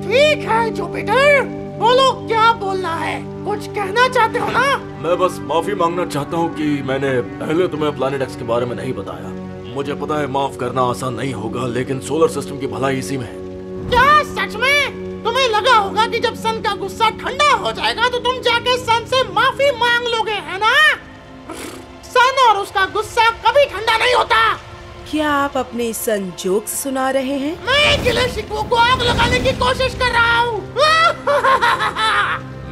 ठीक है जुपिटर, बोलो क्या बोलना है, कुछ कहना चाहते हो ना? मैं बस माफी मांगना चाहता हूँ कि मैंने पहले तुम्हें प्लैनेट एक्स के बारे में नहीं बताया। मुझे पता है माफ करना आसान नहीं होगा, लेकिन सोलर सिस्टम की भलाई इसी में है। क्या सच में? तुम्हें लगा होगा कि जब सन का गुस्सा ठंडा हो जाएगा तो तुम जाके सन से माफी मांग लोगे, है ना? सन और उसका गुस्सा कभी ठंडा नहीं होता। क्या आप अपने सन जोक्स सुना रहे हैं? मैं गिले शिकवों को आग लगाने की कोशिश कर रहा हूँ।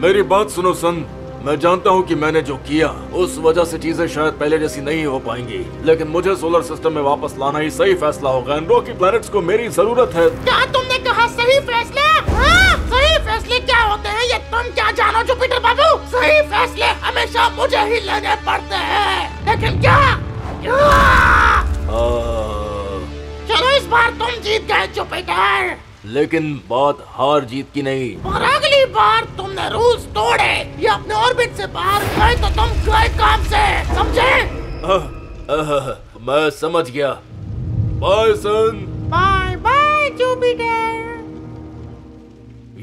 मेरी बात सुनो सन, मैं जानता हूँ कि मैंने जो किया उस वजह से चीजें शायद पहले जैसी नहीं हो पाएंगी, लेकिन मुझे सोलर सिस्टम में वापस लाना ही सही फैसला होगा। इन रॉकी प्लैनेट्स को मेरी जरूरत है। क्या तुमने कहा सही फैसले? हाँ? सही फैसले क्या होते हैं ये तुम क्या जानो जुपिटर बाबू? सही फैसले हमेशा मुझे ही लेने पड़ते हैं, लेकिन क्या? चलो इस बार तुम जीत गए जुपिटर, लेकिन बात हार जीत की नहीं। और अगली बार तुमने रूल्स तोड़े या अपने ऑर्बिट से बाहर गए तो तुम गए काम से, समझे? मैं समझ गया। Bye sun. Bye bye Jupiter.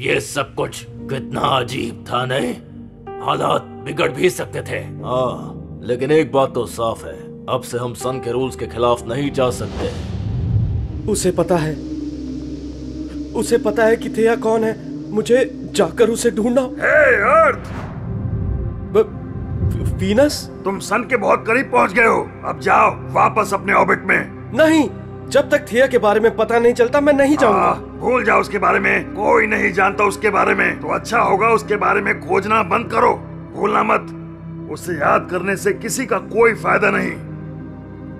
ये सब कुछ कितना अजीब था, नहीं? हालात बिगड़ भी सकते थे। हाँ, लेकिन एक बात तो साफ है, अब से हम सन के रूल्स के खिलाफ नहीं जा सकते। उसे पता है कि थिया कौन है। मुझे जाकर उसे ढूंढना। हे अर्थ! वीनस, तुम सन के बहुत करीब पहुंच गए हो। अब जाओ वापस अपने ऑर्बिट में। नहीं, जब तक थिया के बारे में पता नहीं चलता मैं नहीं जाऊंगा। भूल जाओ उसके बारे में, कोई नहीं जानता उसके बारे में। तो अच्छा होगा उसके बारे में खोजना बंद करो, भूलना मत। उसे याद करने से किसी का कोई फायदा नहीं।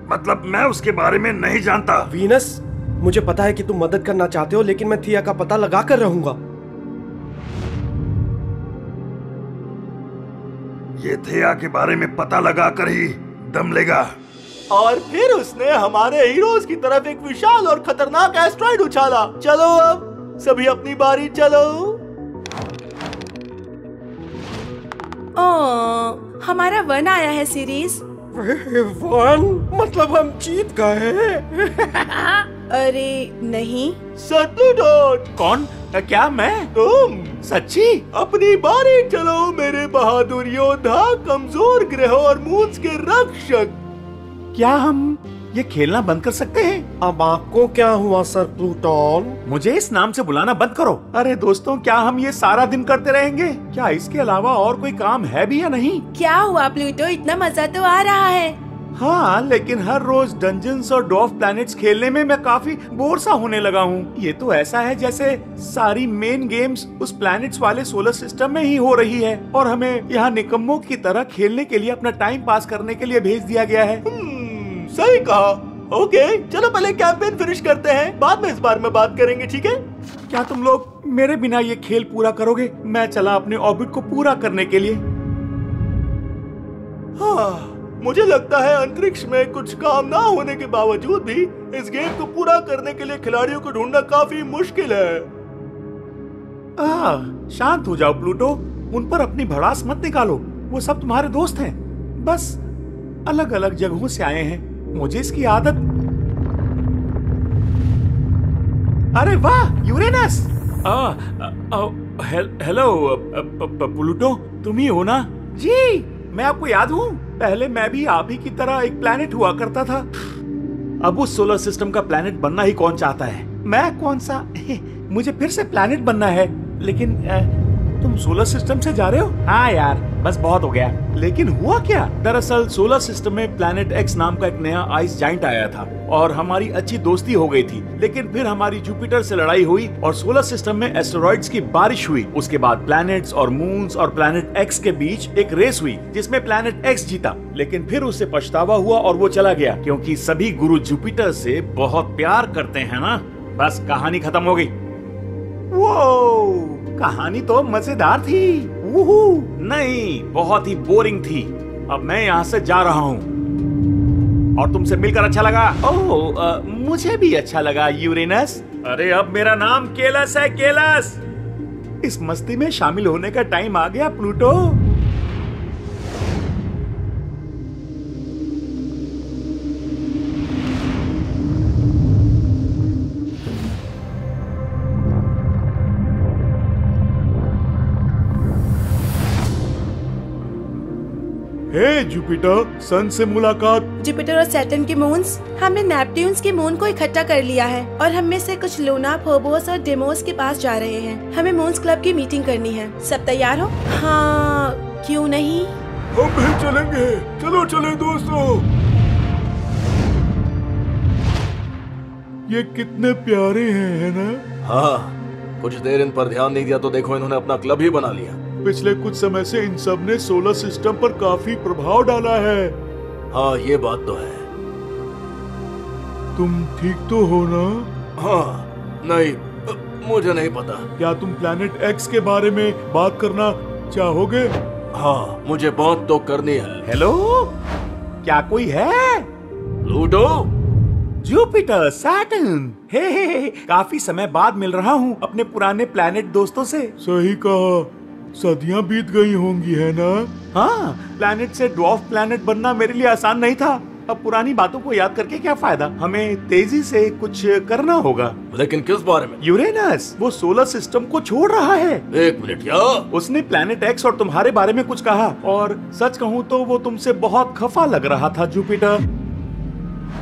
मतलब मैं उसके बारे में नहीं जानता। वीनस, मुझे पता है कि तुम मदद करना चाहते हो, लेकिन मैं थिया का पता लगा कर रहूंगा। ये थिया के बारे में पता लगा कर ही दम लेगा। और फिर उसने हमारे हीरोज की तरफ एक विशाल और खतरनाक एस्ट्रॉइड उछाला। चलो अब सभी अपनी बारी चलो। हमारा वन आया है सीरीज। वन? मतलब हम जीत गए? अरे नहीं। सतलुज। कौन? क्या मैं? तुम? सच्ची? अपनी बारी चलो मेरे बहादुर योद्धा, कमजोर ग्रहों और मून्स के रक्षक। क्या हम ये खेलना बंद कर सकते हैं? अब आपको क्या हुआ सर प्लूटोन? मुझे इस नाम से बुलाना बंद करो। अरे दोस्तों, क्या हम ये सारा दिन करते रहेंगे? क्या इसके अलावा और कोई काम है भी या नहीं? क्या हुआ प्लूटो, इतना मजा तो आ रहा है। हाँ, लेकिन हर रोज डंजन्स और डॉफ प्लैनेट्स खेलने में मैं काफी बोर सा होने लगा हूँ। ये तो ऐसा है जैसे सारी मेन गेम्स उस प्लैनेट्स वाले सोलर सिस्टम में ही हो रही है और हमें यहाँ निकम्मों की तरह खेलने के लिए अपना टाइम पास करने के लिए भेज दिया गया है। सही कहा। ओके, चलो पहले कैंपेन फिनिश करते हैं, बाद में इस बारे में बात करेंगे, ठीक है? क्या तुम लोग मेरे बिना ये खेल पूरा करोगे? मैं चला अपने ऑर्बिट को पूरा करने के लिए। हाँ, मुझे लगता है अंतरिक्ष में कुछ काम ना होने के बावजूद भी इस गेम को पूरा करने के लिए खिलाड़ियों को ढूंढना काफी मुश्किल है। शांत हो जाओ प्लूटो, उन पर अपनी भड़ास मत निकालो। वो सब तुम्हारे दोस्त हैं, बस अलग अलग जगहों से आए हैं। मुझे इसकी आदत। अरे वाह यूरेनस! हेलो प्लूटो, तुम ही हो ना? जी, मैं आपको याद हूँ। पहले मैं भी आप ही की तरह एक प्लेनेट हुआ करता था। अब उस सोलर सिस्टम का प्लेनेट बनना ही कौन चाहता है? मैं कौन सा? मुझे फिर से प्लेनेट बनना है। लेकिन तुम सोलर सिस्टम से जा रहे हो? हाँ यार, बस बहुत हो गया। लेकिन हुआ क्या? दरअसल सोलर सिस्टम में प्लैनेट एक्स नाम का एक नया आइस जाइंट आया था और हमारी अच्छी दोस्ती हो गई थी। लेकिन फिर हमारी जुपिटर से लड़ाई हुई और सोलर सिस्टम में एस्टेरॉइड्स की बारिश हुई। उसके बाद प्लैनेट्स और मून्स और प्लैनेट एक्स के बीच एक रेस हुई जिसमें प्लैनेट एक्स जीता। लेकिन फिर उसे पछतावा हुआ और वो चला गया, क्योंकि सभी गुरु जुपिटर से बहुत प्यार करते हैं ना। बस कहानी खत्म हो गई। वो कहानी तो मजेदार थी। नहीं, बहुत ही बोरिंग थी। अब मैं यहाँ से जा रहा हूँ और तुमसे मिलकर अच्छा लगा। ओह, मुझे भी अच्छा लगा यूरेनस। अरे अब मेरा नाम केलस है, केलस। इस मस्ती में शामिल होने का टाइम आ गया प्लूटो। हे जुपिटर, सन से मुलाकात। जुपिटर और सैटर्न के मून्स, हमने नेपट्यून्स के मून को इकट्ठा कर लिया है और हम में से कुछ लूना, फोबोस और डेमोस के पास जा रहे हैं। हमें मून्स क्लब की मीटिंग करनी है। सब तैयार हो? हाँ, क्यों नहीं? हम भी चलेंगे। चलो चले दोस्तों। ये कितने प्यारे हैं, है ना? हाँ, कुछ देर इन पर ध्यान नहीं दिया तो देखो इन्होंने अपना क्लब ही बना लिया। पिछले कुछ समय से इन सब ने सोलर सिस्टम पर काफी प्रभाव डाला है। हाँ, ये बात तो है। तुम ठीक तो हो ना? हाँ, नहीं, मुझे नहीं पता। क्या तुम प्लैनेट एक्स के बारे में बात करना चाहोगे? हाँ, मुझे बात तो करनी है। हेलो, क्या कोई है? प्लूटो? जुपिटर, सैटर्न, हे, काफी समय बाद मिल रहा हूँ अपने पुराने प्लैनेट दोस्तों से। सही कहा, सदियां बीत गई होंगी, है ना? हाँ, प्लैनेट से ड्वार्फ प्लैनेट बनना मेरे लिए आसान नहीं था। अब पुरानी बातों को याद करके क्या फायदा? हमें तेजी से कुछ करना होगा। लेकिन किस बारे में? यूरेनस, वो सोलर सिस्टम को छोड़ रहा है। एक मिनट या? उसने प्लैनेट एक्स और तुम्हारे बारे में कुछ कहा, और सच कहूँ तो वो तुमसे बहुत खफा लग रहा था जुपिटर।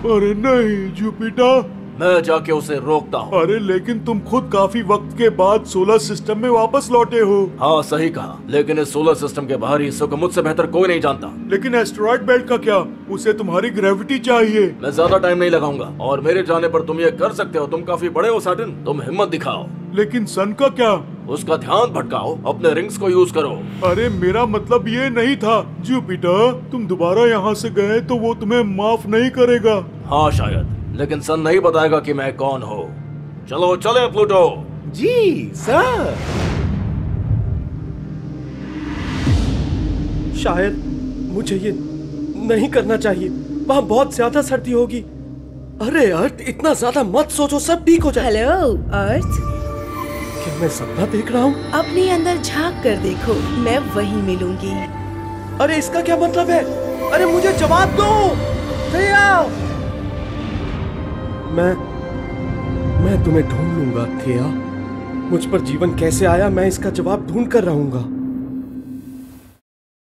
अरे नहीं जुपिटर, मैं जाके उसे रोकता हूँ। अरे लेकिन तुम खुद काफी वक्त के बाद सोलर सिस्टम में वापस लौटे हो। हाँ, सही कहा, लेकिन इस सोलर सिस्टम के बाहरी हिस्सों को मुझसे बेहतर कोई नहीं जानता। लेकिन एस्टेरॉयड बेल्ट का क्या? उसे तुम्हारी ग्रेविटी चाहिए। मैं ज्यादा टाइम नहीं लगाऊंगा और मेरे जाने पर तुम ये कर सकते हो। तुम काफी बड़े हो सैटर्न, तुम हिम्मत दिखाओ। लेकिन सन का क्या? उसका ध्यान भटकाओ, अपने रिंग्स को यूज करो। अरे मेरा मतलब ये नहीं था जुपिटर, तुम दोबारा यहाँ से गए तो वो तुम्हें माफ नहीं करेगा। हाँ शायद, लेकिन सन नहीं बताएगा कि मैं कौन हूँ। चलो चले प्लूटो। जी सर। शायद मुझे ये नहीं करना चाहिए, वहाँ बहुत ज्यादा सर्दी होगी। अरे अर्थ, इतना ज्यादा मत सोचो, सब ठीक हो जाए। हेलो अर्थ, क्या मैं सपना देख रहा हूँ? अपने अंदर झांक कर देखो, मैं वहीं मिलूंगी। अरे इसका क्या मतलब है? अरे मुझे जवाब दो। मैं तुम्हें ढूंढ लूंगा थिया। मुझ पर जीवन कैसे आया, मैं इसका जवाब ढूंढ कर रहूंगा।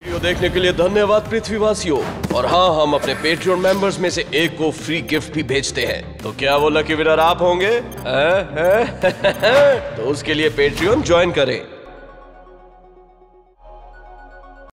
वीडियो देखने के लिए धन्यवाद पृथ्वीवासियों। और हाँ, हम अपने पेट्रियन मेंबर्स में से एक को फ्री गिफ्ट भी भेजते हैं। तो क्या वो लकी विनर आप होंगे? तो उसके लिए पेट्रियन ज्वाइन करें।